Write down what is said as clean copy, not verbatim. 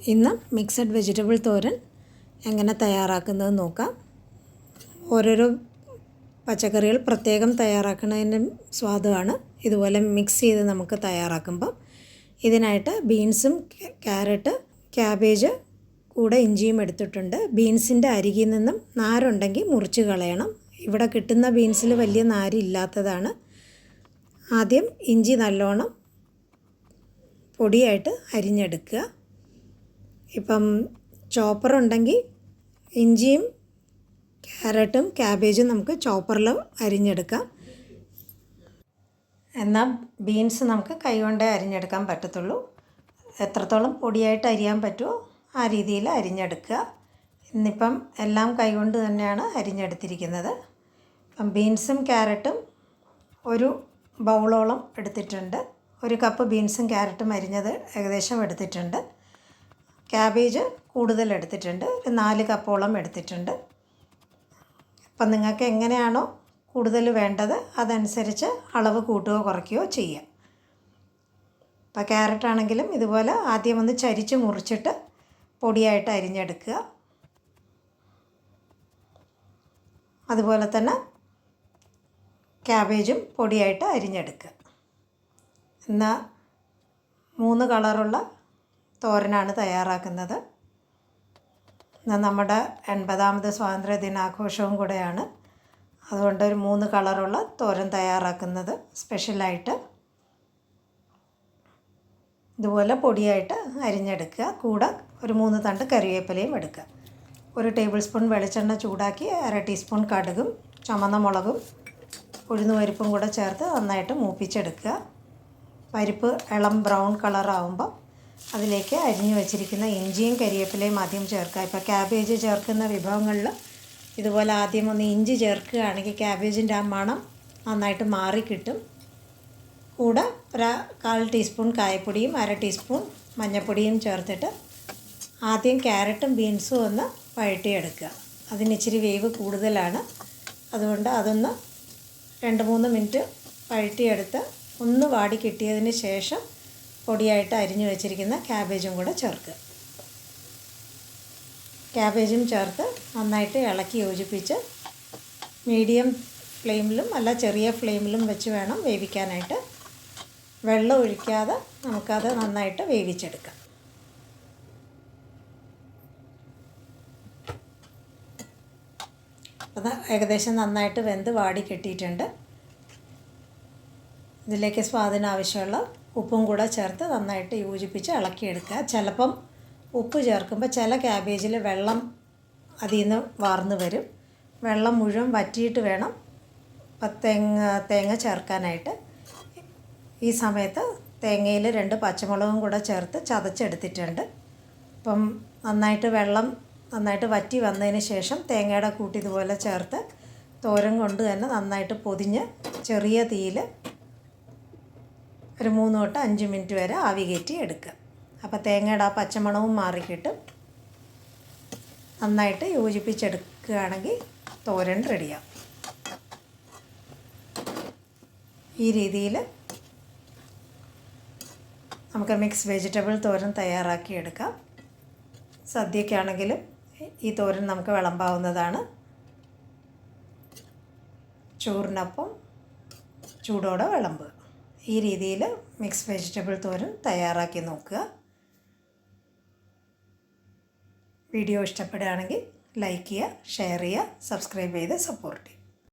ഇന്ന് mixed vegetable തോരൻ എങ്ങനെ തയ്യാറാക്കുന്നത് നോക്കാം. ഓരോരോ പച്ചക്കറികൾ പ്രത്യേകം തയ്യാറാക്കുന്നതിൻ്റെ സ്വാദാണ് ഇതുപോലെ മിക്സ് ചെയ്ത് നമുക്ക് തയ്യാറാക്കുമ്പോൾ. ഇതിനായിട്ട് ബീൻസും ക്യാരറ്റ്, ക്യാബേജ് കൂടെ ഇഞ്ചിയും എടുത്തിട്ടുണ്ട്. ബീൻസിൻ്റെ അരികിൽ നിന്നും നാരുണ്ടെങ്കിൽ മുറിച്ച് കളയണം. ഇവിടെ കിട്ടുന്ന ബീൻസിൽ വലിയ നാരില്ലാത്തതാണ്. ആദ്യം ഇഞ്ചി നല്ലോണം പൊടിയായിട്ട് അരിഞ്ഞെടുക്കുക. ഇപ്പം ചോപ്പർ ഉണ്ടെങ്കിൽ ഇഞ്ചിയും ക്യാരറ്റും ക്യാബേജും നമുക്ക് ചോപ്പറിൽ അരിഞ്ഞെടുക്കാം. എന്നാൽ ബീൻസ് നമുക്ക് കൈകൊണ്ടേ അരിഞ്ഞെടുക്കാൻ പറ്റത്തുള്ളൂ. എത്രത്തോളം പൊടിയായിട്ട് അരിയാൻ പറ്റുമോ ആ രീതിയിൽ അരിഞ്ഞെടുക്കുക. ഇന്നിപ്പം എല്ലാം കൈകൊണ്ട് തന്നെയാണ് അരിഞ്ഞെടുത്തിരിക്കുന്നത്. ഇപ്പം ബീൻസും ക്യാരറ്റും ഒരു ബൗളോളം എടുത്തിട്ടുണ്ട്. ഒരു കപ്പ് ബീൻസും ക്യാരറ്റും അരിഞ്ഞത് ഏകദേശം എടുത്തിട്ടുണ്ട്. ക്യാബേജ് കൂടുതൽ എടുത്തിട്ടുണ്ട്, ഒരു 4 കപ്പോളം എടുത്തിട്ടുണ്ട്. അപ്പം നിങ്ങൾക്ക് എങ്ങനെയാണോ കൂടുതൽ വേണ്ടത് അതനുസരിച്ച് അളവ് കൂട്ടുകയോ കുറയ്ക്കുകയോ ചെയ്യുക. ഇപ്പോൾ ക്യാരറ്റ് ആണെങ്കിലും ഇതുപോലെ ആദ്യം ഒന്ന് ചരിച്ച് മുറിച്ചിട്ട് പൊടിയായിട്ട് അരിഞ്ഞെടുക്കുക. അതുപോലെ തന്നെ ക്യാബേജും പൊടിയായിട്ട് അരിഞ്ഞെടുക്കുക. എന്നാൽ 3 കളറുള്ള തോരനാണ് തയ്യാറാക്കുന്നത്. നമ്മുടെ 80ാമത് സ്വാതന്ത്ര്യ ദിനാഘോഷവും കൂടെയാണ്. അതുകൊണ്ട് ഒരു 3 കളറുള്ള തോരൻ തയ്യാറാക്കുന്നത് സ്പെഷ്യലായിട്ട്. ഇതുപോലെ പൊടിയായിട്ട് അരിഞ്ഞെടുക്കുക. കൂടെ ഒരു 3 തണ്ട് കറിവേപ്പിലയും എടുക്കുക. 1 ടേബിൾ സ്പൂൺ വെളിച്ചെണ്ണ ചൂടാക്കി 1/2 ടീസ്പൂൺ കടുകും ചുമന്ന മുളകും ഉഴുന്നുപരിപ്പും കൂടെ ചേർത്ത് നന്നായിട്ട് മൂപ്പിച്ചെടുക്കുക. പരിപ്പ് ഇളം ബ്രൗൺ കളറാവുമ്പോൾ അതിലേക്ക് അരിഞ്ഞു വച്ചിരിക്കുന്ന ഇഞ്ചിയും കരിവേപ്പിലയും ആദ്യം ചേർക്കുക. ഇപ്പോൾ ക്യാബേജ് ചേർക്കുന്ന വിഭവങ്ങളിൽ ഇതുപോലെ ആദ്യം ഒന്ന് ഇഞ്ചി ചേർക്കുകയാണെങ്കിൽ ക്യാബേജിൻ്റെ ആ മണം നന്നായിട്ട് മാറിക്കിട്ടും. കൂടെ 1/4 ടീസ്പൂൺ കായപ്പൊടിയും 1/2 ടീസ്പൂൺ മഞ്ഞൾപ്പൊടിയും ചേർത്തിട്ട് ആദ്യം ക്യാരറ്റും ബീൻസും ഒന്ന് വഴറ്റിയെടുക്കുക. അതിന് ഇച്ചിരി വേവ് കൂടുതലാണ്. അതുകൊണ്ട് അതൊന്ന് 2-3 മിനിറ്റ് വഴറ്റിയെടുത്ത് ഒന്ന് വാടി കിട്ടിയതിന് ശേഷം പൊടിയായിട്ട് അരിഞ്ഞു വെച്ചിരിക്കുന്ന ക്യാബേജും കൂടെ ചേർക്കുക. ക്യാബേജും ചേർത്ത് നന്നായിട്ട് ഇളക്കി യോജിപ്പിച്ച് മീഡിയം ഫ്ലെയിമിലും അല്ല ചെറിയ ഫ്ലെയിമിലും വെച്ച് വേണം വേവിക്കാനായിട്ട്. വെള്ളം ഒഴിക്കാതെ നമുക്കത് നന്നായിട്ട് വേവിച്ചെടുക്കാം. അത് ഏകദേശം നന്നായിട്ട് വെന്ത് വാടി കിട്ടിയിട്ടുണ്ട്. ഇതിലേക്ക് സ്വാദിനാവശ്യമുള്ള ഉപ്പും കൂടെ ചേർത്ത് നന്നായിട്ട് യോജിപ്പിച്ച് ഇളക്കിയെടുക്കുക. ചിലപ്പം ഉപ്പ് ചേർക്കുമ്പോൾ ചില ക്യാബേജിൽ വെള്ളം അതിൽ നിന്ന് വാർന്ന് വരും. വെള്ളം മുഴുവൻ വറ്റിയിട്ട് വേണം തേങ്ങ ചേർക്കാനായിട്ട്. ഈ സമയത്ത് തേങ്ങയിൽ 2 പച്ചമുളകും കൂടെ ചേർത്ത് ചതച്ചെടുത്തിട്ടുണ്ട്. അപ്പം നന്നായിട്ട് വറ്റി വന്നതിന് ശേഷം തേങ്ങയുടെ കൂട്ടി ഇതുപോലെ ചേർത്ത് തോരൻ കൊണ്ട് തന്നെ നന്നായിട്ട് പൊതിഞ്ഞ് ചെറിയ തീയിൽ ഒരു 3 തൊട്ട് 5 മിനിറ്റ് വരെ ആവി കയറ്റി എടുക്കുക. അപ്പോൾ തേങ്ങയുടെ ആ പച്ചമണവും മാറിക്കിട്ടും. നന്നായിട്ട് യോജിപ്പിച്ചെടുക്കുകയാണെങ്കിൽ തോരൻ റെഡിയാവും. ഈ രീതിയിൽ നമുക്ക് മിക്സ് വെജിറ്റബിൾ തോരൻ തയ്യാറാക്കിയെടുക്കാം. സദ്യക്കാണെങ്കിലും ഈ തോരൻ നമുക്ക് വിളമ്പാവുന്നതാണ്. ചോറിനൊപ്പം ചൂടോടെ വിളമ്പുക. ഈ രീതിയിൽ മിക്സ് വെജിറ്റബിൾ തോരൻ തയ്യാറാക്കി നോക്കുക. വീഡിയോ ഇഷ്ടപ്പെടുകയാണെങ്കിൽ ലൈക്ക് ചെയ്യുക, ഷെയർ ചെയ്യുക, സബ്സ്ക്രൈബ് ചെയ്ത് സപ്പോർട്ട് ചെയ്യുക.